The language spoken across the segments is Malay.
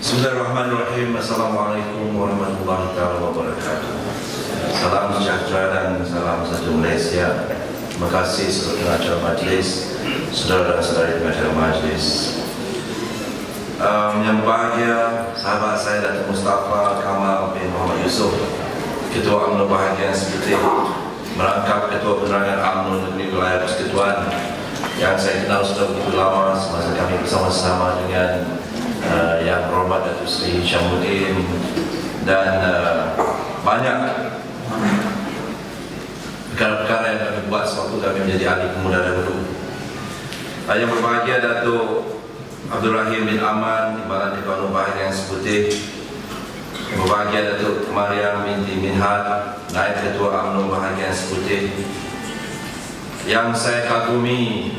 Bismillahirrahmanirrahim. Assalamualaikum warahmatullahi wabarakatuh. Salam sejahtera dan salam satu Malaysia. Terima kasih saudara pengacara majlis, saudara dan saudari pengacara majlis. Yang berbahagia, sahabat saya Datuk Mustafa Kamal bin Muhammad Yusof, Ketua UMNO Bahagian Eksekutif, merangkap Ketua Penerangan UMNO Negeri Wilayah Persekutuan yang saya kenal sudah begitu lama semasa kami bersama-sama dengan Yang Berhormat Datuk Seri Syamuddin dan banyak perkara-perkara yang kami buat sewaktu kami menjadi ahli pemuda dahulu. Yang berbahagia Datuk Abdul Rahim bin Aman, Timbalan Ketua UMNO Bahagian Eksekutif. Yang berbahagia Datuk Mariam binti Minhad, Naib Ketua UMNO Bahagian Eksekutif. Yang saya kagumi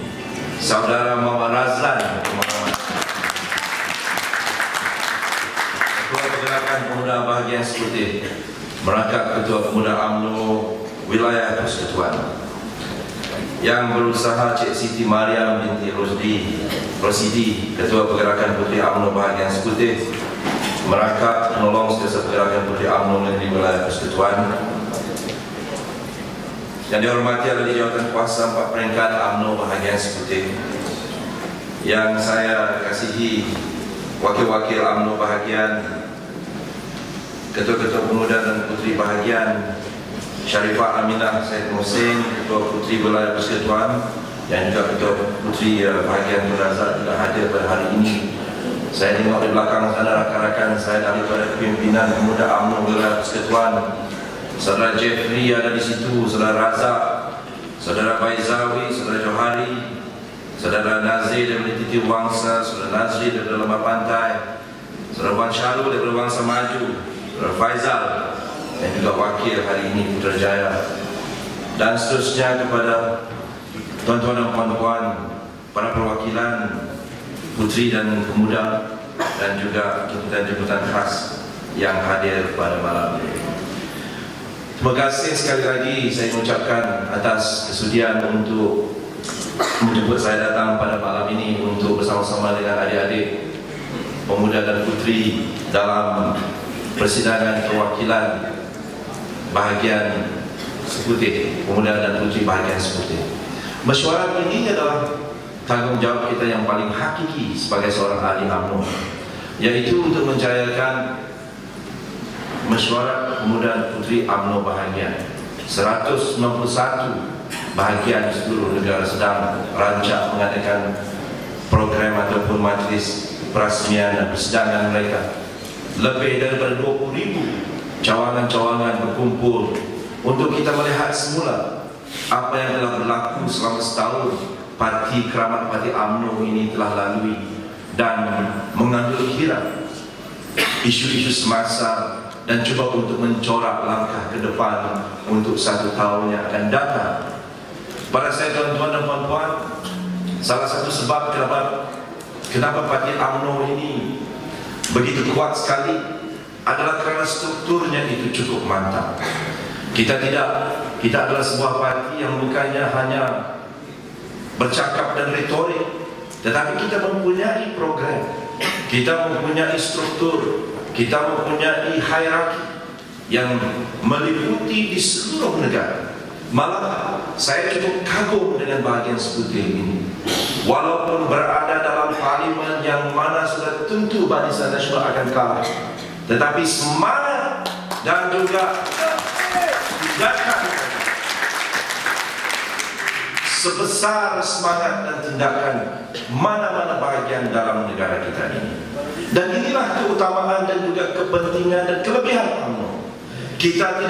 Saudara Muhammad Razlan, Ketua Pergerakan Pemuda Bahagian Eksekutif, merangkap Ketua Pemuda UMNO Wilayah Persekutuan. Yang berusaha Cik Siti Mariam binti Rosidi, Ketua Pergerakan Puteri UMNO Bahagian Eksekutif, merangkap penolong Setiausaha Pergerakan Puteri UMNO Negeri Wilayah Persekutuan. Yang dihormati adalah jawatan kuasa 4 peringkat UMNO Bahagian Eksekutif. Yang saya kasihi wakil-wakil UMNO Bahagian, Ketua-Ketua Pemuda dan Puteri Bahagian, Syarifah Aminah Said Mohsin, Ketua Puteri Wilayah Persekutuan, yang juga Ketua Puteri Bahagian Razak juga hadir pada hari ini. Saya tengok di belakang sana rakan-rakan saya daripada pimpinan Pemuda UMNO Wilayah Persekutuan. Saudara Jeffrey ada di situ, Saudara Razak, Saudara Baizawi, Saudara Johari, Saudara Nazir dari Titi Wangsa, Saudara Nazri dari Lembah Pantai, Saudara Wan Syarul dari Wangsa Maju, Saudara Faizal, dan juga wakil hari ini Putrajaya, dan seterusnya kepada tuan-tuan dan puan-puan, para perwakilan putri dan pemuda, dan juga jemputan-jemputan khas yang hadir pada malam ini. Terima kasih sekali lagi saya mengucapkan atas kesudian untuk menjemput saya datang pada malam ini untuk bersama-sama dengan adik-adik pemuda dan putri dalam persidangan perwakilan bahagian eksekutif, pemuda dan putri bahagian eksekutif. Mesyuarat ini adalah tanggungjawab kita yang paling hakiki sebagai seorang ahli UMNO, yaitu untuk menjayakan mesyuarat pemuda dan putri UMNO Bahagian. 191 bahagian di seluruh negara sedang rancak mengadakan program ataupun majlis perasmian dan persidangan mereka. Lebih daripada 20,000 cawangan-cawangan berkumpul untuk kita melihat semula apa yang telah berlaku selama setahun parti keramat parti UMNO ini telah lalui, dan mengambil kira isu-isu semasa dan cuba untuk mencorak langkah ke depan untuk 1 tahun yang akan datang. Pada saya tuan-tuan dan puan-puan, salah satu sebab kenapa parti UMNO ini begitu kuat sekali adalah kerana strukturnya itu cukup mantap. Kita adalah sebuah parti yang bukannya hanya bercakap dan retorik, tetapi kita mempunyai program, kita mempunyai struktur, kita mempunyai hierarki yang meliputi di seluruh negara. Malah saya cukup kagum dengan bahagian eksekutif ini. Walaupun berada dalam parlimen yang mana sudah tentu Barisan Nasional akan kalah, tetapi semangat dan juga tindakan sebesar semangat dan tindakan mana-mana bahagian dalam negara kita ini. Dan inilah keutamaan dan juga kepentingan dan kelebihan UMNO. Kita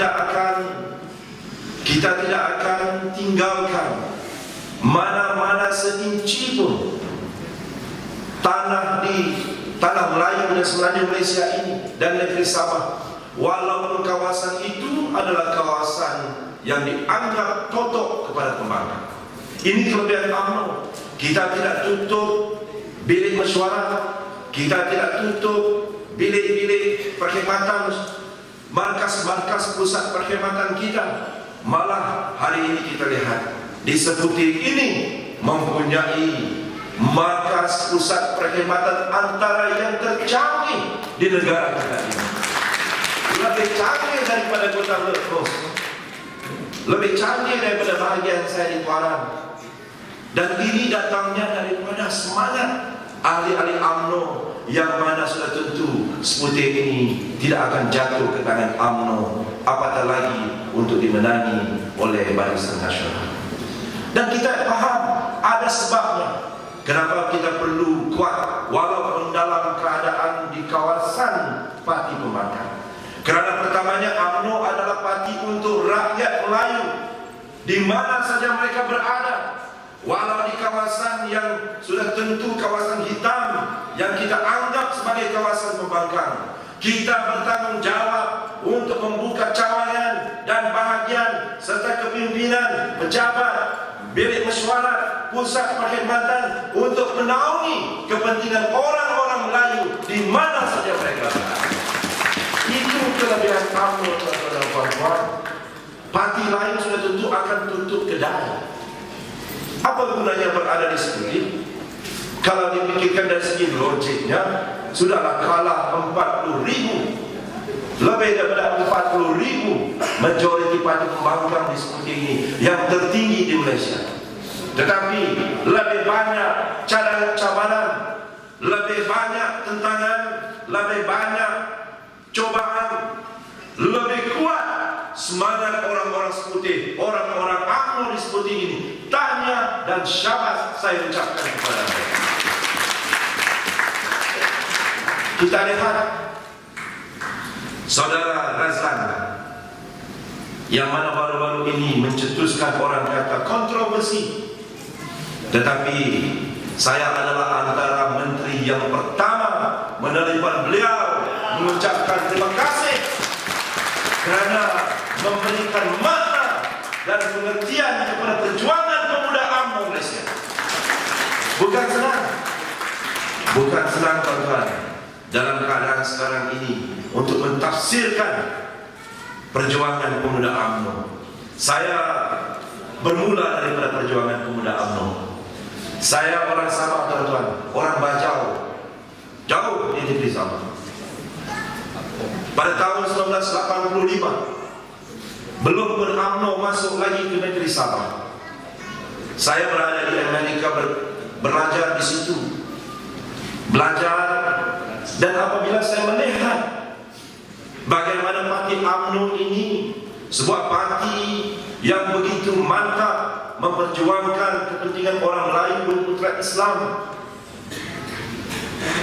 tidak akan tinggalkan mana-mana seinci pun tanah Melayu dan Semenanjung Malaysia ini dan negeri Sabah, walaupun kawasan itu adalah kawasan yang dianggap totok kepada pembangkang. Ini kelebihan UMNO. Kita tidak tutup bilik mesyuarat, kita tidak tutup bilik-bilik perkhidmatan, markas-markas pusat perkhidmatan kita. Malah hari ini kita lihat di Eksekutif ini mempunyai markas pusat perkhidmatan antara yang tercanggih di negara kita ini. Lebih canggih daripada kota Lekos, lebih canggih daripada bahagian saya di Tuaran. Dan ini datangnya daripada semangat ahli-ahli UMNO yang mana sudah tentu Sputnik ini tidak akan jatuh ke tangan UMNO, apatah lagi untuk dimenangi oleh Barisan Nasional. Dan kita paham ada sebabnya kenapa kita perlu kuat walaupun dalam keadaan di kawasan parti pembangkang. Kerana pertamanya UMNO adalah parti untuk rakyat Melayu di mana saja mereka berada. Walau di kawasan yang sudah tentu kawasan hitam yang kita anggap sebagai kawasan pembangkang, kita bertanggung jawab untuk membuka cawangan dan bahagian serta kepimpinan pejabat bilik mesyuarat pusat perkhidmatan untuk menaungi kepentingan orang-orang Melayu di mana saja mereka berada. Itu kelebihan UMNO, tuan-tuan dan puan-puan. Parti lain sudah tentu akan tutup kedai. Apa gunanya berada di Sputnik? Kalau dipikirkan dari segi logiknya, sudahlah kalah 40.000, lebih daripada 40.000 majoriti parti pembangkang di Sputnik ini yang tertinggi di Malaysia. Tetapi lebih banyak cabaran, lebih banyak tentangan, lebih banyak cobaan, lebih kuat semangat orang-orang Sputnik, orang-orang UMNO di Sputnik ini. Tanya dan syabas saya ucapkan kepada mereka. Kita lihat Saudara Razlan yang mana baru-baru ini mencetuskan orang kata kontroversi, tetapi saya adalah antara menteri yang pertama menelpon beliau mengucapkan terima kasih kerana memberikan makna dan pengertian kepada perjuangan pemuda UMNO Malaysia. Bukan senang, bukan senang tuan-tuan dalam keadaan sekarang ini untuk mentafsirkan perjuangan pemuda UMNO. Saya bermula daripada perjuangan pemuda UMNO. Saya orang Sabah tuan-tuan, orang Bajau, jauh di negeri Sabah. Pada tahun 1985 belum ber-UMNO masuk lagi ke negeri Sabah. Saya berada di Amerika belajar di situ, belajar, dan apabila saya melihat bagaimana parti UMNO ini sebuah parti yang begitu mantap memperjuangkan kepentingan orang Melayu putra Islam,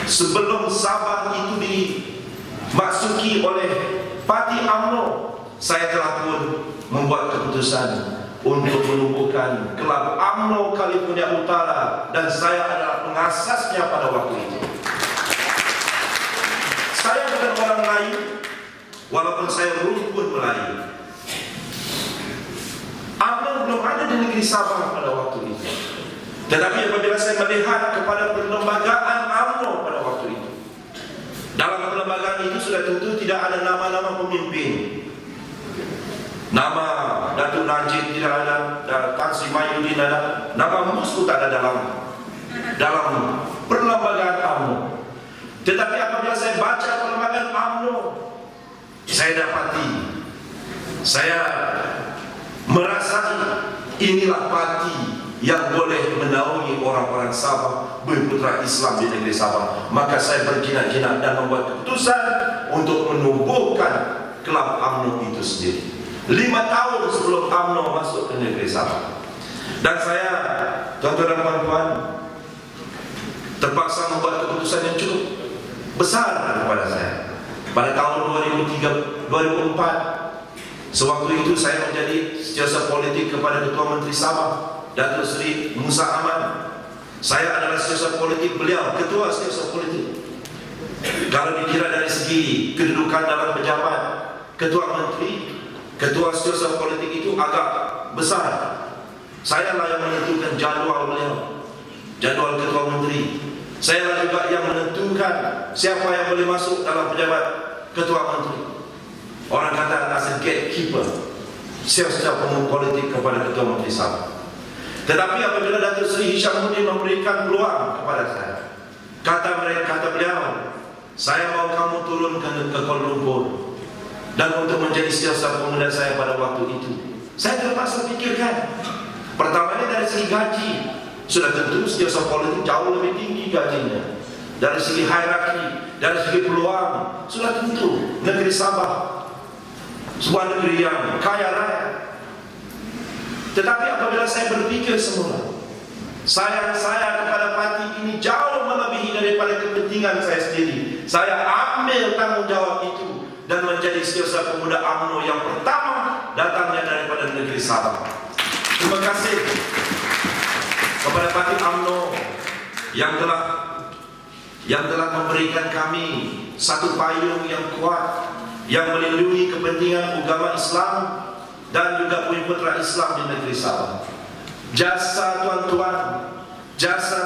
sebelum Sabah itu dimasuki oleh parti UMNO, saya telah pun membuat keputusan untuk menumbuhkan kelab UMNO California Utara, dan saya adalah pengasasnya pada waktu itu. Saya bukan orang Melayu, walaupun saya rumpun Melayu. UMNO belum ada di negeri Sabah pada waktu itu. Tetapi apabila saya melihat kepada perlembagaan UMNO pada waktu itu, dalam perlembagaan itu sudah tentu tidak ada nama-nama pemimpin. Nama Datuk Najib tidak ada, Tan Sri Mahyudin ada, nama Mus pun tak ada dalam perlembagaan UMNO. Tetapi apabila saya baca perlembagaan UMNO, saya dapati, saya merasai inilah parti yang boleh menaungi orang-orang Sabah, berputra Islam di negeri Sabah. Maka saya berjinak-jinak dan membuat keputusan untuk menumbuhkan kelab UMNO itu sendiri 5 tahun sebelum UMNO masuk ke negeri Sabah. Dan saya, tuan-tuan dan puan-puan, terpaksa membuat keputusan yang cukup besar kepada saya. Pada tahun 2004, sewaktu itu saya menjadi setiausaha politik kepada Ketua Menteri Sabah, Datuk Seri Musa Aman. Saya adalah setiausaha politik beliau, Ketua Setiausaha Politik. Kalau dikira dari segi kedudukan dalam pejabat, Ketua Menteri, Ketua Setiausaha Politik itu agak besar. Saya lah yang menentukan jadual beliau, jadual Ketua Menteri. Saya lah juga yang menentukan siapa yang boleh masuk dalam pejabat Ketua Menteri. Orang kata as a gatekeeper, siap-siap politik kepada Ketua Menteri Sabah. Tetapi apabila Datuk Seri Hishamuddin memberikan peluang kepada saya, kata beliau, saya mau kamu turun ke Kuala Lumpur dan untuk menjadi setiausaha pemuda saya pada waktu itu. Saya terpaksa pikirkan, pertamanya dari segi gaji, sudah tentu setiausaha politik jauh lebih tinggi gajinya. Dari segi hierarki, dari segi peluang, sudah tentu negeri Sabah sebuah negeri yang kaya raya. Tetapi apabila saya berpikir semula, sayang saya kepada parti ini jauh melebihi daripada kepentingan saya sendiri. Saya ambil tanggung jawab itu dan menjadi setiausaha pemuda UMNO yang pertama datangnya daripada negeri Sabah. Terima kasih kepada parti UMNO yang telah memberikan kami satu payung yang kuat, yang melindungi kepentingan agama Islam dan juga Bumi-Putra Islam di negeri Sabah. Jasa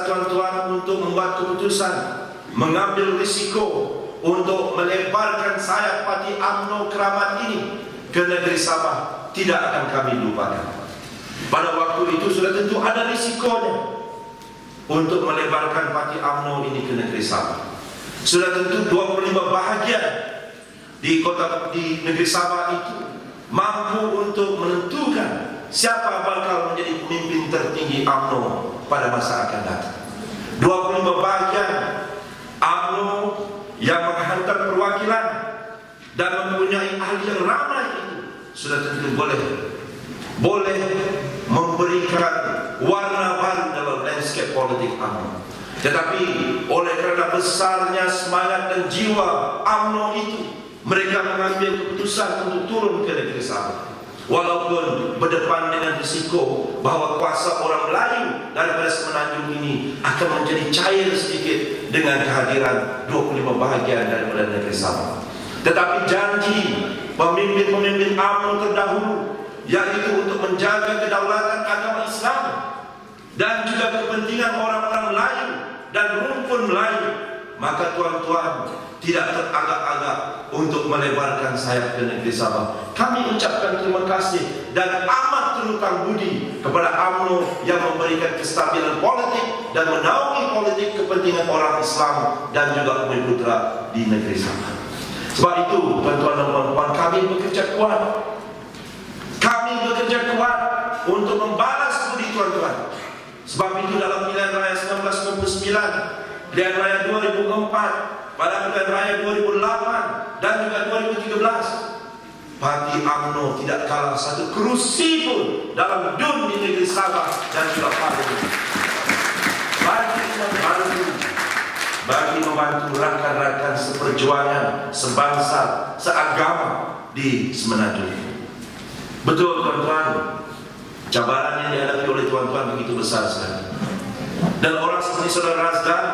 tuan-tuan untuk membuat keputusan, mengambil risiko untuk melebarkan sayap parti UMNO Keramat ini ke negeri Sabah tidak akan kami lupakan. Pada waktu itu sudah tentu ada risikonya untuk melebarkan parti UMNO ini ke negeri Sabah. Sudah tentu 25 bahagian di negeri Sabah itu mampu untuk menentukan siapa bakal menjadi pemimpin tertinggi UMNO pada masa akan datang. 25 bahagian UMNO yang menghantar perwakilan dan mempunyai ahli yang ramai itu sudah tentu boleh memberikan warna baru dalam landscape politik UMNO. Tetapi oleh kerana besarnya semangat dan jiwa UMNO itu, mereka mengambil keputusan untuk turun ke negeri Sabah. Walaupun berdepan dengan risiko bahawa kuasa orang Melayu daripada Semenanjung ini akan menjadi cair sedikit dengan kehadiran 25 bahagian daripada negeri Sabah. Tetapi janji pemimpin-pemimpin UMNO terdahulu, yaitu untuk menjaga kedaulatan agama Islam dan juga kepentingan orang-orang Melayu dan rumpun Melayu, maka tuan-tuan tidak teragak-agak untuk melebarkan sayap ke negeri Sabah. Kami ucapkan terima kasih dan amat terhutang budi kepada UMNO yang memberikan kestabilan politik dan menaungi politik kepentingan orang Islam dan juga Bumi-Putra di negeri Sabah. Sebab itu tuan-tuan dan puan-puan, kami bekerja kuat. Kami bekerja kuat untuk membalas budi tuan-tuan. Sebab itu dalam pilihan raya 1999, pilihan raya 2004, pada pilihan raya 2008 dan juga 2013, parti UMNO tidak kalah satu kerusi pun dalam DUN di negeri Sabah dan juga parlemen. Bagi membantu rakan-rakan seperjuangan, sebangsa, seagama di Semenanjung. Betul tuan-tuan, cabaran yang dihadapi oleh tuan-tuan begitu besar sekali. Dan orang seperti saudara Razdan,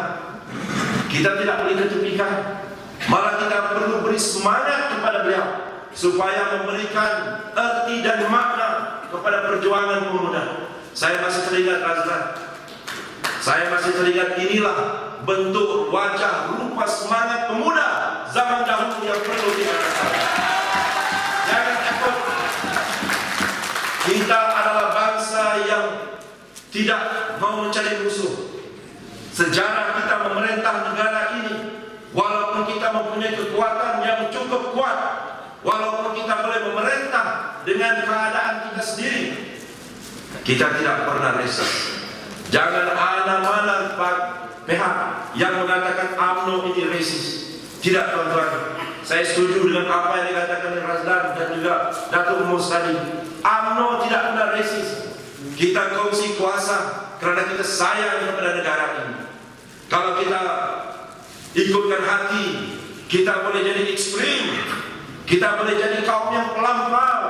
kita tidak boleh ketepikan. Malah kita perlu beri semangat kepada beliau supaya memberikan erti dan makna kepada perjuangan pemuda. Saya masih teringat Razdan. Saya masih teringat inilah bentuk wajah rupa semangat pemuda zaman dahulu yang perlu kita rasakan. Jangan takut. Kita adalah bangsa yang tidak mau mencari musuh. Sejarah kita memerintah negara ini, walaupun kita mempunyai kekuatan yang cukup kuat, walaupun kita boleh memerintah dengan keadaan kita sendiri, kita tidak pernah resah. Jangan ada mana pihak yang mengatakan UMNO ini resis. Tidak tuan-tuan, saya setuju dengan apa yang dikatakan oleh Razdan dan juga Datuk Mus tadi. UMNO tidak pernah resis. Kita kongsi kuasa kerana kita sayang kepada negara ini. Kalau kita ikutkan hati, kita boleh jadi ekstrim, kita boleh jadi kaum yang pelampau,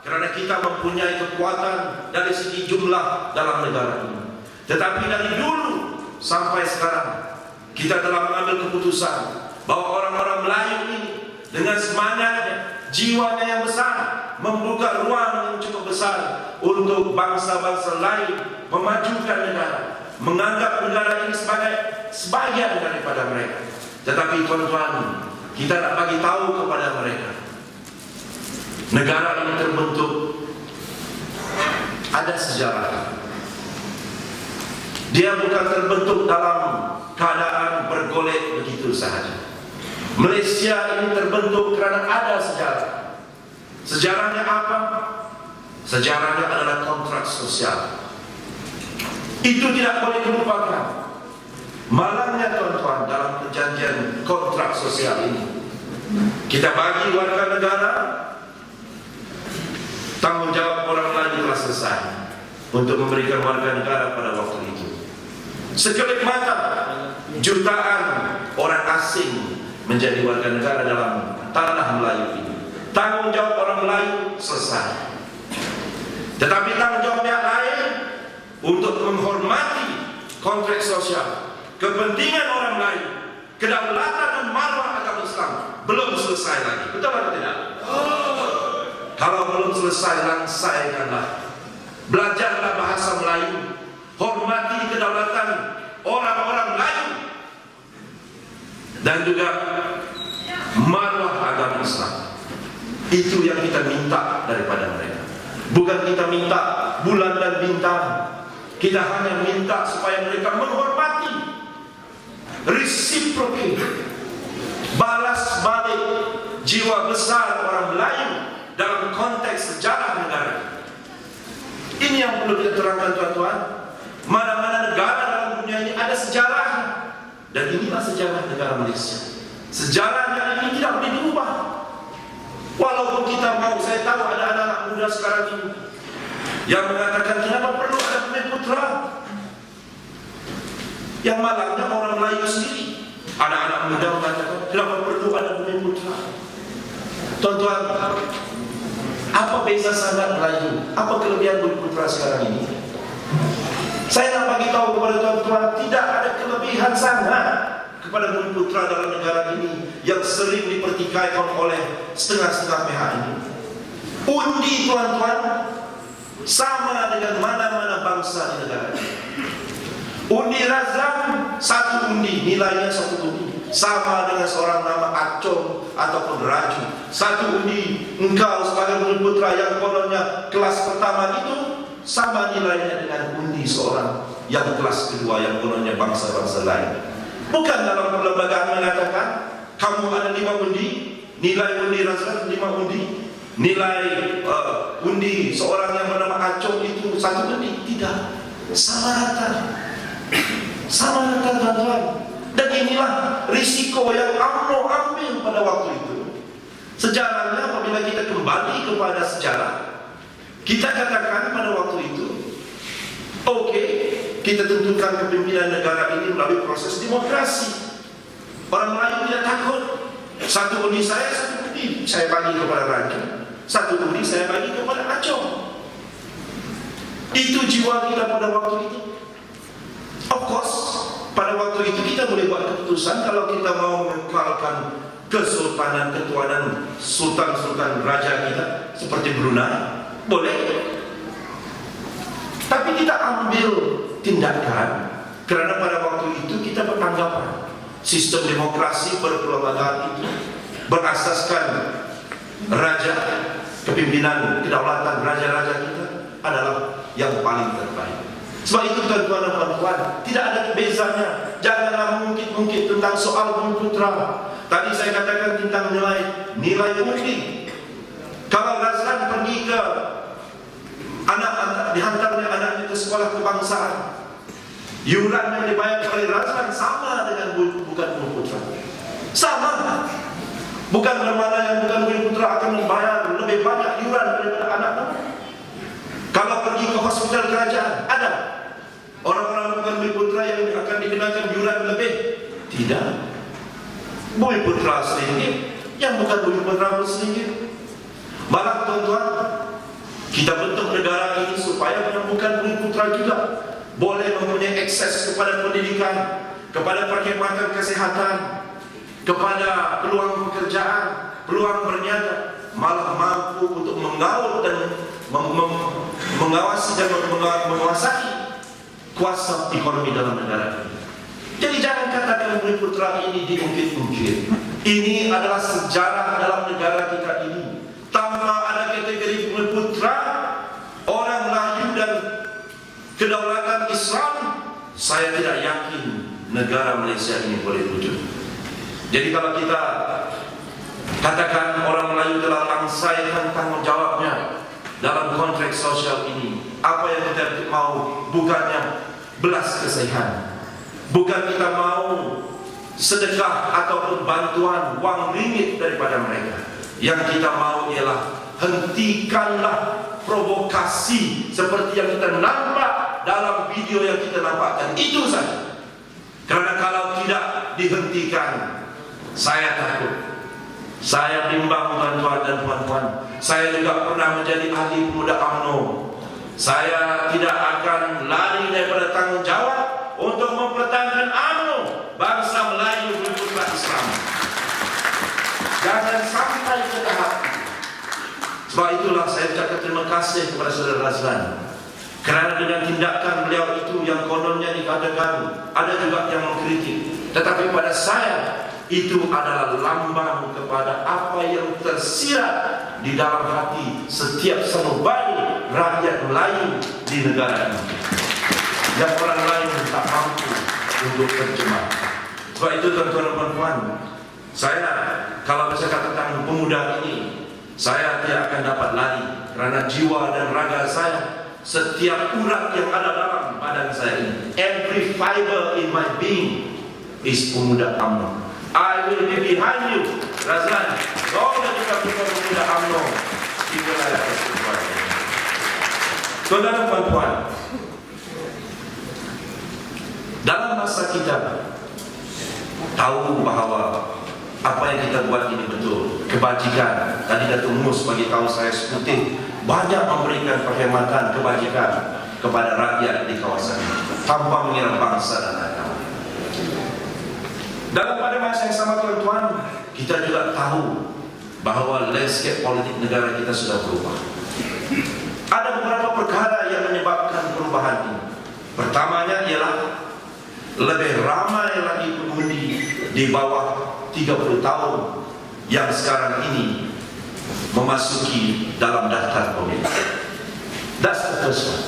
kerana kita mempunyai kekuatan dari segi jumlah dalam negara ini. Tetapi dari dulu sampai sekarang, kita telah mengambil keputusan bahawa orang-orang Melayu ini dengan semangatnya, jiwanya yang besar, membuka ruang yang cukup besar untuk bangsa-bangsa lain memajukan negara, menganggap negara ini sebagai sebagian daripada mereka. Tetapi tuan-tuan, kita nak bagi tahu kepada mereka, negara ini terbentuk ada sejarah. Dia bukan terbentuk dalam keadaan bergolek begitu sahaja. Malaysia ini terbentuk kerana ada sejarah. Sejarahnya apa? Sejarahnya adalah kontrak sosial. Itu tidak boleh dilupakan. Malangnya tuan-tuan, dalam perjanjian kontrak sosial ini, kita bagi warga negara, tanggung jawab orang lain telah selesai untuk memberikan warga negara pada waktu itu. Sekelip mata jutaan orang asing menjadi warga negara dalam tanah Melayu ini. Tanggung jawab orang Melayu selesai. Tetapi tanggung jawab yang lain untuk menghormati kontrak sosial, kepentingan orang lain, kedaulatan dan marwah agama Islam belum selesai lagi. Betul atau tidak? Kalau belum selesai, langsaikanlah. Belajarlah bahasa Melayu, hormati kedaulatan orang-orang Melayu, dan juga marwah agama Islam. Itu yang kita minta daripada mereka. Bukan kita minta bulan dan bintang. Kita hanya minta supaya mereka menghormati, reciprocate, balas balik jiwa besar orang Melayu dalam konteks sejarah negara. Ini yang perlu kita terangkan tuan-tuan. Mana-mana negara dalam dunia ini ada sejarahnya, dan inilah sejarah negara Malaysia. Sejarahnya ini tidak boleh diubah. Walaupun kita mau, saya tahu ada anak-anak muda sekarang ini yang mengatakan kenapa perlu ada Bumiputera. Yang malangnya orang Melayu sendiri, anak-anak muda mengatakan kenapa perlu ada Bumiputera. Tuan-tuan, apa beza sangat Melayu? Apa kelebihan Bumiputera sekarang ini? Saya nak bagi tahu kepada tuan-tuan, tidak ada kelebihan sangat kepada Bumiputera dalam negara ini yang sering dipertikaikan oleh setengah-setengah pihak ini. Undi tuan-tuan sama dengan mana-mana bangsa di negara ini. Undi Razak, satu undi, nilainya satu undi, sama dengan seorang nama Acong ataupun Raju. Satu undi, engkau sebagai Bumiputera yang kononnya kelas pertama itu sama nilainya dengan undi seorang yang kelas kedua yang kononnya bangsa-bangsa lain. Bukan dalam perlembagaan mengatakan kamu ada 5 undi, nilai undi Razak 5 undi, nilai undi seorang yang bernama Acong itu 1 undi. Tidak, sama rata, sama rata tuan-tuan. Dan inilah risiko yang UMNO ambil pada waktu itu. Sejarahnya apabila kita kembali kepada sejarah, kita katakan pada waktu itu, oke, kita tentukan kepimpinan negara ini melalui proses demokrasi. Orang Melayu tidak takut. 1 undi saya, 1 undi saya bagi kepada Raja, 1 undi saya bagi kepada Acong. Itu jiwa kita pada waktu itu. Of course, pada waktu itu kita boleh buat keputusan kalau kita mau mengekalkan kesultanan, ketuanan sultan-sultan raja kita seperti Brunei, boleh. Tapi kita ambil tindakan kerana pada waktu itu kita beranggapan sistem demokrasi berperlembagaan itu berasaskan raja, kepimpinan kedaulatan raja-raja kita adalah yang paling terbaik. Sebab itu tuan-tuan dan puan-puan, tidak ada bezanya. Janganlah mungkin tentang soal Bumiputera. Tadi saya katakan tentang nilai undi. Kalau Razak pergi ke anak-anak, dihantarnya anaknya ke sekolah kebangsaan, yuran yang dibayar oleh Razak sama dengan bukan Bumiputera. Sama. Bukan bermakna yang bukan Bumiputera akan membayar lebih banyak yuran daripada anak-anak. Kalau pergi ke hospital kerajaan, ada orang-orang bukan Bumiputera yang akan dikenakan yuran lebih. Tidak. Bumiputera sedikit, yang bukan Bumiputera pun sedikit. Malah tuan-tuan, kita bentuk negara ini supaya bukan Bumiputera juga boleh mempunyai akses kepada pendidikan, kepada perkhidmatan kesehatan, kepada peluang pekerjaan, peluang berniaga, malah mampu untuk mengaut dan mengawasi dan menguasai kuasa ekonomi dalam negara ini. Jadi jangan katakan Bumiputera ini diungkit-ungkit. Ini adalah sejarah dalam negara kita ini. Tanpa ada kategori Bumiputera, orang Melayu dan kedaulatan Islam, saya tidak yakin negara Malaysia ini boleh wujud. Jadi kalau kita katakan orang Melayu telah langsaikan tanggung jawabnya dalam konteks sosial ini, apa yang kita mau bukannya belas kasihan, bukan kita mau sedekah ataupun bantuan wang ringgit daripada mereka. Yang kita mau ialah hentikanlah provokasi seperti yang kita nampak dalam video yang kita nampakkan itu saja. Karena kalau tidak dihentikan, saya takut. Saya bimbang tuan-tuan dan puan-puan. Saya juga pernah menjadi ahli pemuda UMNO. Saya tidak akan lari daripada tanggung jawab untuk mempertahankan UMNO, bangsa Melayu berputra Islam. Jangan sampai ke tahap itu. Sebab itulah saya ucapkan terima kasih kepada saudara Razlan, kerana dengan tindakan beliau itu yang kononnya dikatakan ada juga yang mengkritik, tetapi pada saya itu adalah lambang kepada apa yang tersirat di dalam hati setiap sanubari rakyat Melayu di negara ini, yang orang lain tak mampu untuk terjemahkan. Sebab itu tuan-tuan dan puan-puan, saya kalau saya katakan pemuda ini, saya tidak akan dapat lari, kerana jiwa dan raga saya, setiap urat yang ada dalam badan saya ini, every fiber in my being is pemuda UMNO. I will be behind you, Razlan. Kau dan juga pemuda UMNO di wilayah tersebut. Tuan-tuan dan puan-puan, dalam masa kita tahu bahawa apa yang kita buat ini betul, kebajikan. Tadi Datuk Mus bagi tahu saya seperti banyak memberikan perkhidmatan kebajikan kepada rakyat di kawasan ini, tanpa mengira bangsa dan agama. Dalam pada masa yang sama tuan-tuan, kita juga tahu bahawa landscape politik negara kita sudah berubah. Ada beberapa perkara yang menyebabkan perubahan ini. Pertamanya ialah lebih ramai lagi pengundi di bawah 30 tahun yang sekarang ini memasuki dalam daftar pemilih. That's the first one.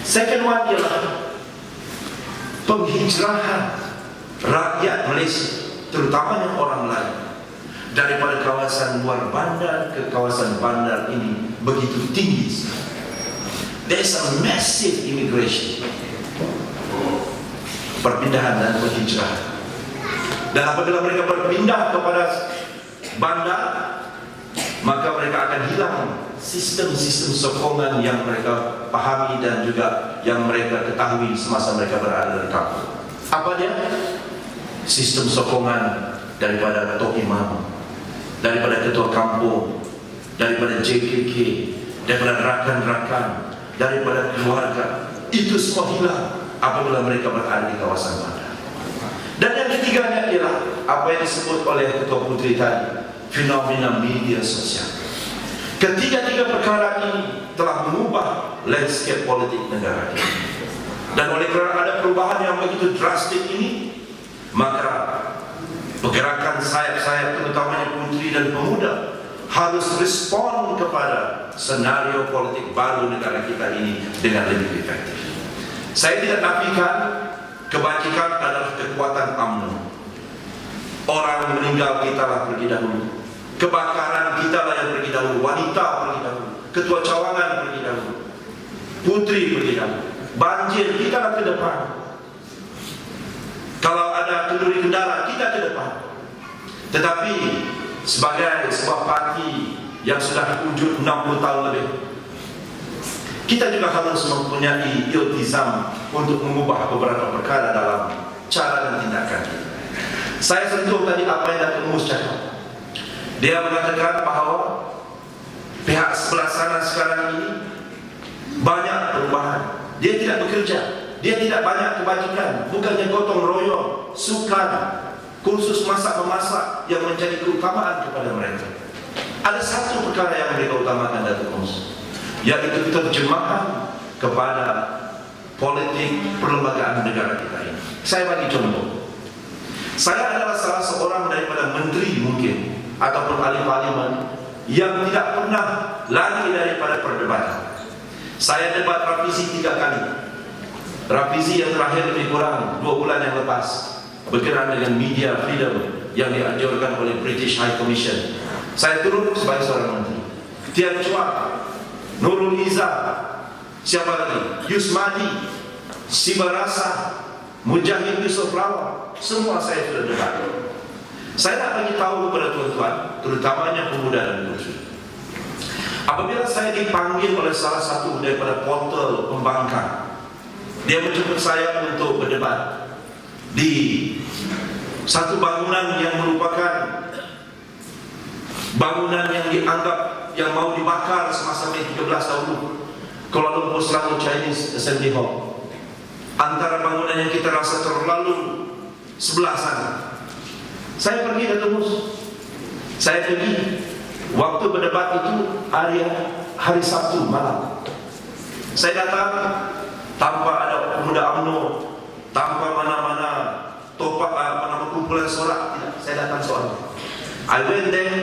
Second one ialah penghijrahan rakyat Malaysia, terutamanya orang Melayu, daripada kawasan luar bandar ke kawasan bandar ini begitu tinggi. There's a massive immigration, perpindahan dan penghijrahan. Dan apabila mereka berpindah kepada bandar, maka mereka akan hilang sistem-sistem sokongan yang mereka pahami dan juga yang mereka ketahui semasa mereka berada di kampung. Apa dia? Sistem sokongan daripada Tok Imam, daripada ketua kampung, daripada JKK, daripada rakan-rakan, daripada keluarga. Itu semua hilang apabila mereka berada di kawasan bandar. Dan yang ketiganya ialah apa yang disebut oleh Ketua Puteri tadi, fenomena media sosial. Ketiga-tiga perkara ini telah mengubah landscape politik negara ini. Dan oleh kerana ada perubahan yang begitu drastik ini, maka pergerakan sayap-sayap terutamanya puteri dan pemuda harus respon kepada senario politik baru negara kita ini dengan lebih efektif. Saya tidak nafikan kebajikan adalah kekuatan UMNO. Orang meninggal kita lah pergi dahulu, kebakaran kita lah yang pergi dahulu, wanita pergi dahulu, ketua cawangan pergi dahulu, puteri pergi dahulu, banjir kita lah ke depan. Kalau ada kenduri kendara kita ke depan. Tetapi sebagai sebuah parti yang sudah wujud 60 tahun lebih, kita juga harus mempunyai iltizam untuk mengubah beberapa perkara dalam cara dan tindakan kita. Saya sentuh tadi apa yang Datuk Mus cakap. Dia mengatakan bahawa pihak sebelah sana sekarang ini banyak perubahan. Dia tidak bekerja, dia tidak banyak kebajikan, bukannya gotong royong, sukan, kursus masak-memasak yang menjadi keutamaan kepada mereka. Ada satu perkara yang mereka utamakan, Datuk Mus, yaitu terjemahan kepada politik perlembagaan negara kita ini. Saya bagi contoh. Saya adalah salah seorang daripada menteri mungkin ataupun ahli parlimen yang tidak pernah lari daripada perdebatan. Saya debat revisi 3 kali. Revisi yang terakhir lebih kurang 2 bulan yang lepas. berkenaan dengan media freedom yang dianjurkan oleh British High Commission. Saya turun sebagai seorang menteri. Tian Chua, Nurul Iza, siapa lagi? Yusmadi, Sibarasa, Mujahid Yusuf Lawa, semua saya sudah debat. Saya nak bagi tahu kepada tuan-tuan, terutamanya pemuda dan puteri. Apabila saya dipanggil oleh salah satu daripada portal pembangkang, dia menjemput saya untuk berdebat di satu bangunan yang merupakan bangunan yang dianggap yang mau dibakar semasa Mei 13 dahulu, Kuala Lumpur Selangor Chinese Assembly Hall. Antara bangunan yang kita rasa terlalu sebelah sana. Saya pergi dan tembus. Saya pergi. Waktu berdebat itu hari Sabtu malam. Saya datang tanpa ada pemuda UMNO, tanpa mana-mana kumpulan sorak, tidak. Saya datang seorang. I went there.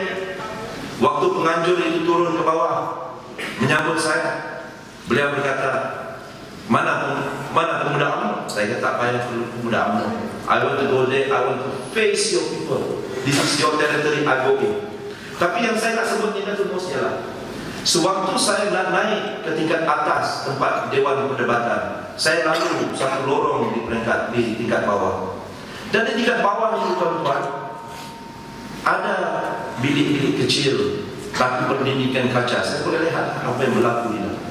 Waktu penganjur itu turun ke bawah menyambut saya, beliau berkata, mana pemuda UMNO? Saya kata, apa yang pemuda UMNO? I want to go there. I want to face your people. This is your territory. I go in. Tapi yang saya nak sebut ini tu ialah sewaktu saya nak naik ke tingkat atas tempat Dewan Perdebatan, saya lalu satu lorong di tingkat bawah. Dan di tingkat bawah itu tuan-tuan, ada bilik-bilik kecil tapi berdindingkan kaca. Saya boleh lihat apa yang berlaku di dalam.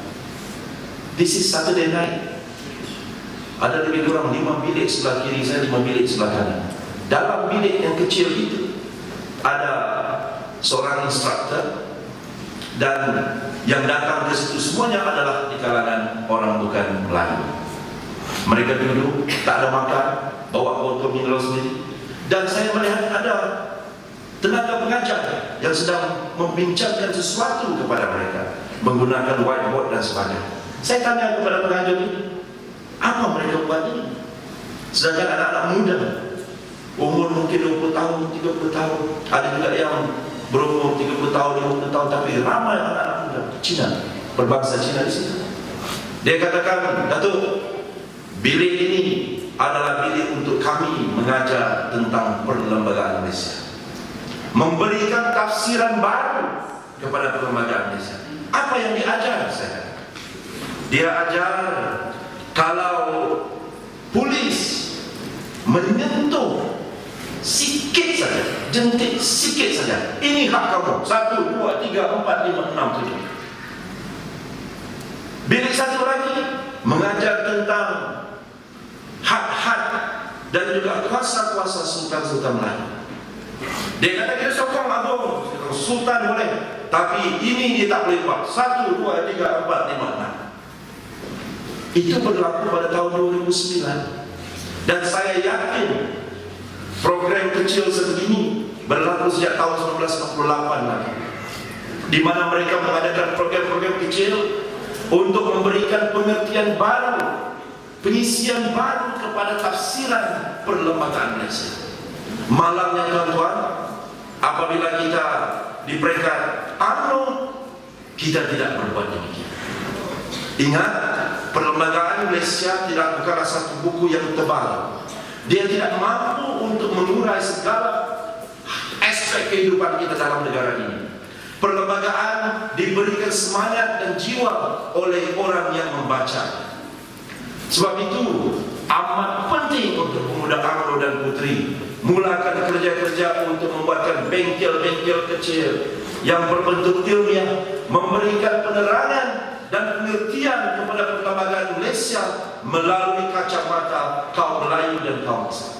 This is Saturday night. Ada lebih kurang 5 bilik sebelah kiri saya, 5 bilik sebelah kanan. Dalam bilik yang kecil itu ada seorang instruktur, dan yang datang ke situ semuanya adalah di kalangan orang bukan Melayu. Mereka duduk, tak ada makan, bawa botol mineral sendiri. Dan saya melihat ada tenaga pengajar yang sedang membincangkan sesuatu kepada mereka menggunakan whiteboard dan sebagainya. Saya tanya kepada pengajar ini, apa mereka buat ini? Sedangkan anak-anak muda, umur mungkin 20 tahun, 30 tahun, ada juga yang berumur 30 tahun, 50 tahun, tapi ramai anak-anak muda Cina, berbangsa Cina di situ. Dia katakan, Datuk, bilik ini adalah bilik untuk kami mengajar tentang perlembagaan Malaysia, memberikan tafsiran baru kepada perlembagaan Malaysia. Apa yang diajar saya? Dia ajar kalau polis menyentuh sikit saja, jentik sikit saja, ini hak kamu. 1, 2, 3, 4, 5, 6, 7. Bilik satu lagi mengajar tentang hak-hak dan juga kuasa-kuasa sultan-sultan lain. Dia kata kita sokong agung, sultan boleh, tapi ini dia tak boleh buat. 1, 2, 3, 4, 5, 6. Itu berlaku pada tahun 2009. Dan saya yakin program kecil sebegini berlaku sejak tahun 1948 lagi, di mana mereka mengadakan program-program kecil untuk memberikan pengertian baru, pengisian baru kepada tafsiran perlembagaan Malaysia. Malangnya tuan-tuan, apabila kita di peringkat UMNO, kita tidak berbuat demikian. Ingat, perlembagaan Malaysia tidak bukanlah satu buku yang tebal. Dia tidak mampu untuk mengurai segala aspek kehidupan kita dalam negara ini. Perlembagaan diberikan semangat dan jiwa oleh orang yang membaca. Sebab itu amat penting untuk pemuda UMNO dan puteri mulakan kerja-kerja untuk membuatkan bengkel-bengkel kecil yang berbentuk ilmiah, memberikan penerangan dan pengertian kepada perlembagaan Malaysia melalui kacamata kaum Melayu dan kaum Islam.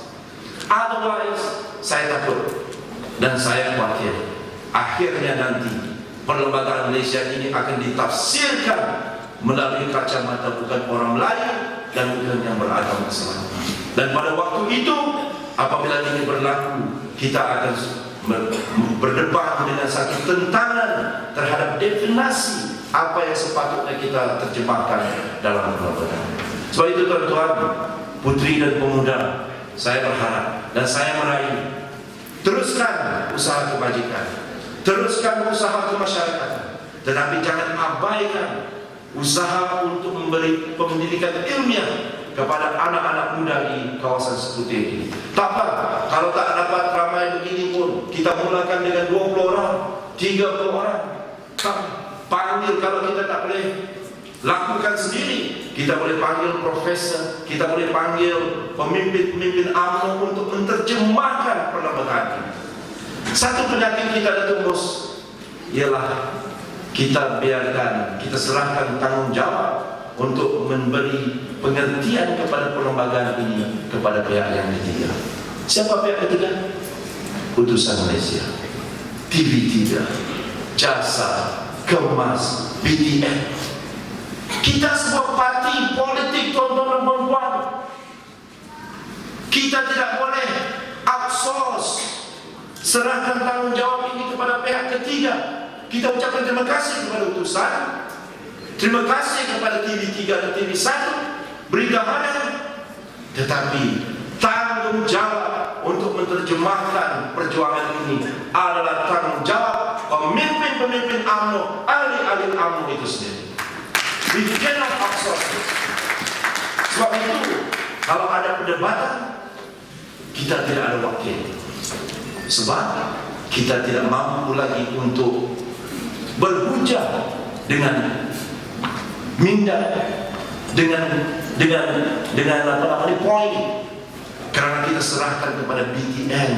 Otherwise, saya takut dan saya khawatir akhirnya nanti perlembagaan Malaysia ini akan ditafsirkan melalui kacamata bukan orang Melayu dan bukan yang beragama Islam. Dan pada waktu itu, apabila ini berlaku, kita akan berdebat dengan satu tentangan terhadap definisi apa yang sepatutnya kita terjemahkan dalam perlembagaan. Sebab itu tuan-tuan, putri dan pemuda, saya berharap dan saya meraih, teruskan usaha kebajikan, teruskan usaha kemasyarakatan, tetapi jangan abaikan usaha untuk memberi pendidikan ilmiah kepada anak-anak muda di kawasan Sekute ini. Tak apa, kalau tak dapat ramai begini pun, kita mulakan dengan 20 orang, 30 orang. Panggil, kalau kita tak boleh lakukan sendiri, kita boleh panggil profesor, kita boleh panggil pemimpin-pemimpin UMNO untuk menerjemahkan perlembagaan ini. Satu penyakit kita Datuk Bos ialah kita biarkan, kita serahkan tanggung jawab untuk memberi pengertian kepada perlembagaan ini kepada pihak yang ketiga. Siapa pihak ketiga? Utusan Malaysia, TV3, Jasa, Kemas, BTN. Kita sebuah parti politik, tuan-tuan dan puan-puan. Kita tidak boleh outsource, serahkan tanggung jawab ini kepada pihak ketiga. Kita ucapkan terima kasih kepada utusan, terima kasih kepada TV3 dan TV1, Berita Harian, tetapi tanggung jawab untuk menerjemahkan perjuangan ini adalah tanggung jawab pemimpin-pemimpin UMNO, ahli-ahli UMNO itu sendiri. We cannot outsource it. Sebab itu, kalau ada perdebatan, kita tidak ada wakil. Sebab kita tidak mampu lagi untuk berhujah dengan minda, dengan apa namanya poin, karena kita serahkan kepada BTN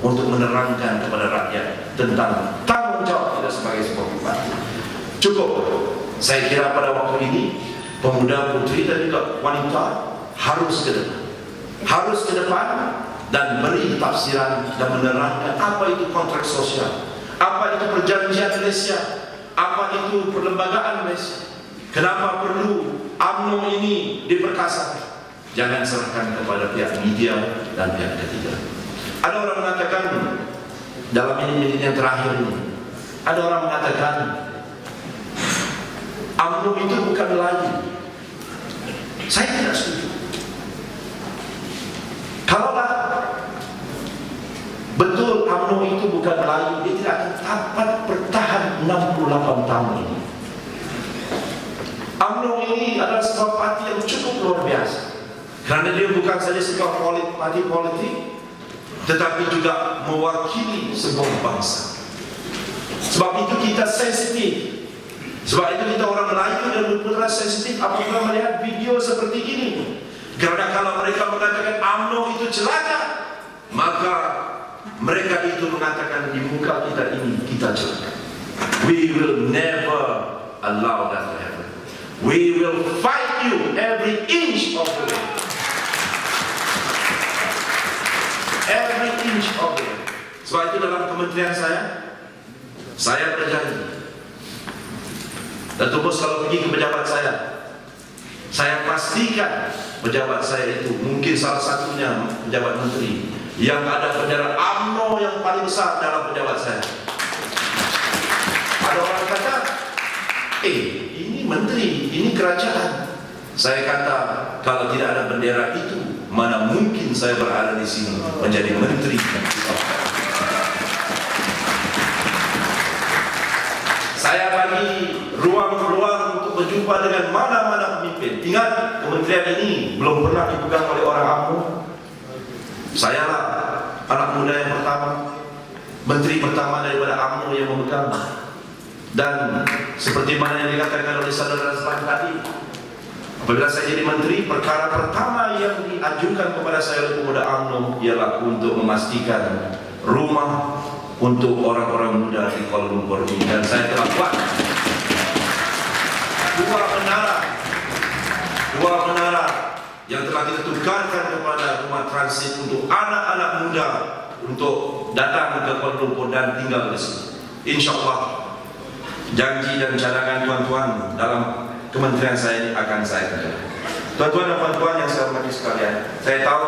untuk menerangkan kepada rakyat tentang tanggung jawab kita sebagai sebuah parti. Cukup, saya kira pada waktu ini pemuda putri dan juga wanita harus ke depan dan beri tafsiran dan menerangkan apa itu kontrak sosial, apa itu perjanjian Malaysia, apa itu perlembagaan Malaysia. Kenapa perlu UMNO ini diperkasa? Jangan serahkan kepada pihak media dan pihak ketiga. Ada orang mengatakan dalam ini yang terakhir ini, ada orang mengatakan UMNO itu bukan Melayu. Saya tidak setuju. Kalaulah betul UMNO itu bukan Melayu, dia tidak akan dapat bertahan 68 tahun ini. UMNO ini adalah sebuah parti yang cukup luar biasa, kerana dia bukan saja sebuah parti politik, tetapi juga mewakili sebuah bangsa. Sebab itu kita sensitif. Sebab itu kita orang Melayu dan berputra sensitif apabila melihat video seperti ini. Kerana kalau mereka mengatakan UMNO itu celaka, maka mereka itu mengatakan di muka kita ini kita celaka. We will never allow that to happen. We will fight you every inch of the way. Every inch of the way. Sebab itu dalam kementerian saya berjanji. Datuk Bos kalau pergi ke pejabat saya pastikan pejabat saya itu mungkin salah satunya pejabat menteri yang ada bendera UMNO yang paling besar dalam pejabat saya. Ada orang kata, ini menteri, ini kerajaan. Saya kata, kalau tidak ada bendera itu, mana mungkin saya berada di sini menjadi menteri. Saya bagi ruang-ruang untuk berjumpa dengan mana-mana pemimpin. Ingat, kementerian ini belum pernah dipegang oleh orang UMNO. Saya lah anak muda yang pertama, menteri pertama daripada UMNO yang memegang. Dan seperti mana yang dikatakan oleh saudara Raslan tadi, apabila saya jadi menteri, perkara pertama yang diajukan kepada saya oleh pemuda UMNO ialah untuk memastikan rumah untuk orang-orang muda di Kuala Lumpur ini. Dan saya telah buat dua menara yang telah kita tukarkan kepada rumah transit untuk anak-anak muda untuk datang ke Kuala Lumpur dan tinggal di sini. InsyaAllah janji dan cadangan tuan-tuan dalam kementerian saya ini akan saya kerjakan. Tuan-tuan dan puan-puan yang saya hormati sekalian, saya tahu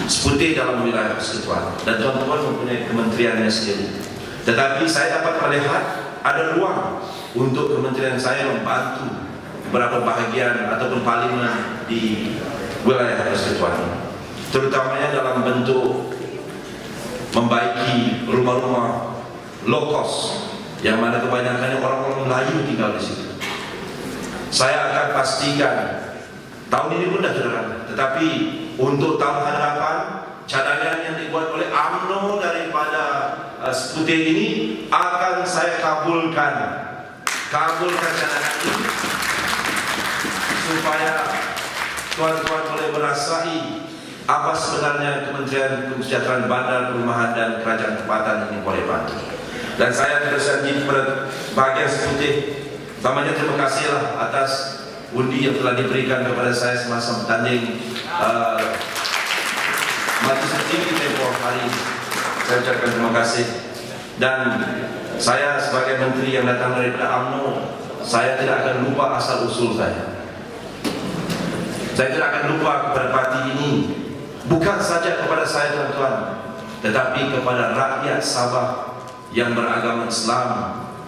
Sekute dalam wilayah persekutuan dan tuan-tuan mempunyai kementeriannya sendiri. Tetapi saya dapat melihat ada ruang untuk kementerian saya membantu beberapa bahagian ataupun parlimen di wilayah persekutuan, terutamanya dalam bentuk membaiki rumah-rumah low cost yang mana kebanyakannya orang-orang Melayu tinggal di situ. Saya akan pastikan Tahun ini pun dah saudara. Tetapi untuk tahun hadapan, cadangan yang dibuat oleh UMNO daripada Sekutu ini akan saya kabulkan cadangan ini supaya tuan-tuan boleh merasai apa sebenarnya Kementerian Kesejahteraan Bandar, Perumahan dan Kerajaan Tempatan ini boleh bantu. Dan saya terus janji kepada bahagian Sekutu, namanya terima kasihlah atas undi yang telah diberikan kepada saya semasa bertanding Majelis Tinggi tempoh hari. Saya ucapkan terima kasih. Dan saya sebagai menteri yang datang daripada UMNO, saya tidak akan lupa asal usul saya. Saya tidak akan lupa kepada parti ini, bukan saja kepada saya tuan-tuan, tetapi kepada rakyat Sabah yang beragama Islam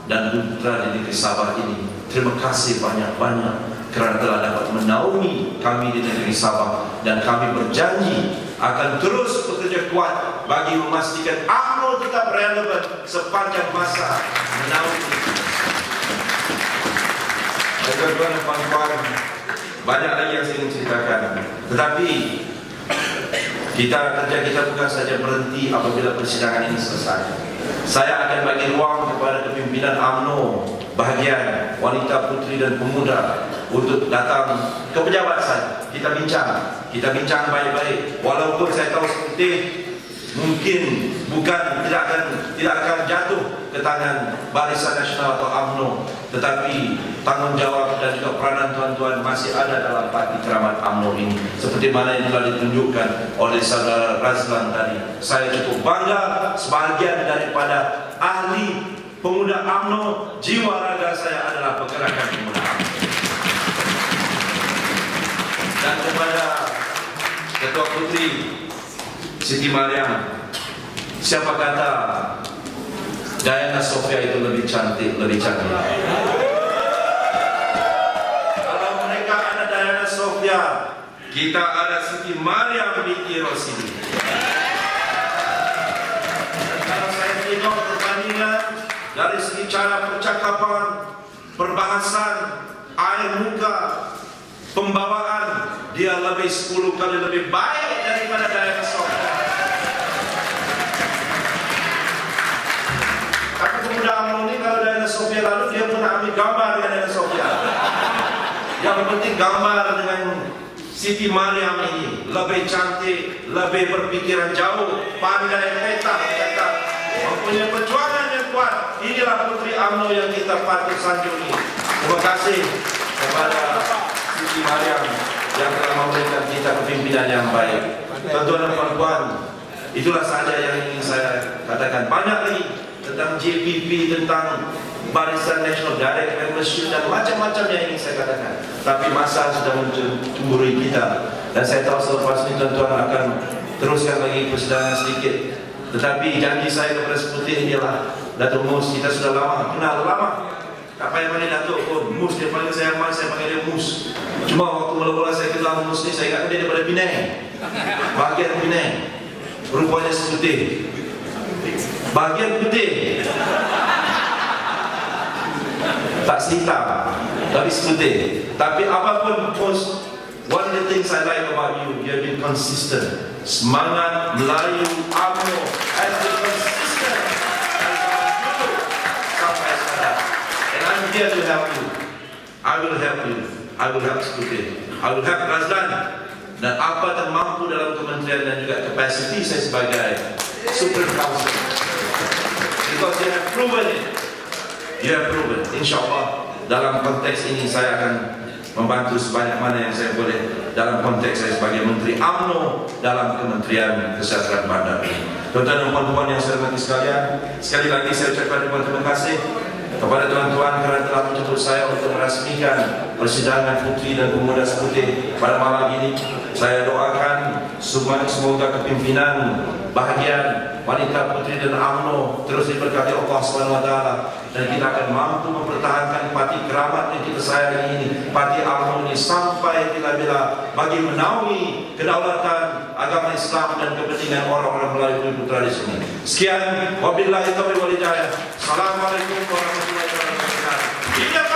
dan putra di negeri Sabah ini. Terima kasih banyak-banyak kerana telah dapat menaungi kami di negeri Sabah, dan kami berjanji akan terus bekerja kuat bagi memastikan UMNO tetap relevan sepanjang masa menaungi. Tuan-tuan dan puan-puan, banyak lagi yang saya ingin ceritakan, tetapi kerja kita bukan saja berhenti apabila persidangan ini selesai. Saya akan bagi ruang kepada kepimpinan UMNO bahagian wanita, putri dan pemuda untuk datang ke pejabat saya. Kita bincang baik-baik. Walaupun saya tahu seperti mungkin tidak akan jatuh ke tangan Barisan Nasional atau UMNO, tetapi tanggungjawab dan juga peranan tuan-tuan masih ada dalam parti keramat UMNO ini, seperti mana yang telah ditunjukkan oleh saudara Razlan tadi. Saya cukup bangga sebahagian daripada ahli pemuda UMNO, jiwa raga saya adalah pergerakan pemuda UMNO. Dan kepada Ketua Putri Siti Mariam, siapa kata Diana Sofia itu lebih cantik, lebih cantik? Kalau mereka ada Diana Sofia, kita ada Siti Mariam binti Rosidi. Dan kalau saya tengok perbandingan dari segi cara percakapan, perbahasan, air muka, pembawaan, dia lebih 10 kali lebih baik daripada Diana Sofia. Tapi pemuda UMNO ini, kalau Diana Sofia lalu, dia pun ambil gambar dengan Diana Sofia. Yang penting gambar dengan Siti Mariam ini lebih cantik, lebih berpikiran jauh, pandai peta, mempunyai perjuangan yang kuat. Inilah putri UMNO yang kita patut sanjungi. Terima kasih kepada Siti Mariam yang telah memberikan kita kepimpinan yang baik. Tuan-tuan dan puan-puan, itulah saja yang ingin saya katakan. Banyak lagi tentang JPP, tentang Barisan Nasional, Direct Membership dan macam-macam yang ingin saya katakan. Tapi masa sudah mencemburui kita, dan saya tahu selepas ini tuan-tuan akan teruskan lagi persidangan sedikit. Tetapi janji saya kepada Sekutu inilah, Datuk Mus, kita sudah kenal lama. Tak payah panggil Datuk pun, Mus, dia panggil saya Mas, saya panggil dia Mus. Cuma waktu mula-mula saya kenal Mus ni, saya ingat dia daripada Penang, bahagian Penang. Rupanya Sekutu, bahagian putih, tak hitam, tapi Sekutu. Tapi apapun Mus, one of the things I like about you, you have been consistent. Semangat Melayu UMNO has been consistent sampai sekarang. And I'm here to help you. I will help you. I will help Sekutu. I will help Razlan. Dan apa yang mampu dalam kementerian dan juga kapasiti saya sebagai Supreme Council. Because you have proven it. You have proven. InsyaAllah dalam konteks ini saya akan membantu sebanyak mana yang saya boleh dalam konteks saya sebagai Menteri UMNO dalam Kementerian Kesejahteraan Bandar. Tuan-tuan dan puan-puan yang saya hormati sekalian, sekali lagi saya ucapkan terima kasih kepada tuan-tuan kerana telah menjemput saya untuk merasmikan persidangan Putri dan Pemuda Sekutu pada malam ini. Saya doakan semoga kepimpinan bahagian wanita, putri dan UMNO terus diberkati Allah SWT, dan kita akan mampu mempertahankan parti keramat yang kita sayangi ini, parti UMNO ini, sampai bila-bila bagi menaungi kedaulatan agama Islam dan kepentingan orang-orang Melayu putra di sini. Sekian, wabillahi taufiq wal hidayah. Assalamualaikum warahmatullahi wabarakatuh.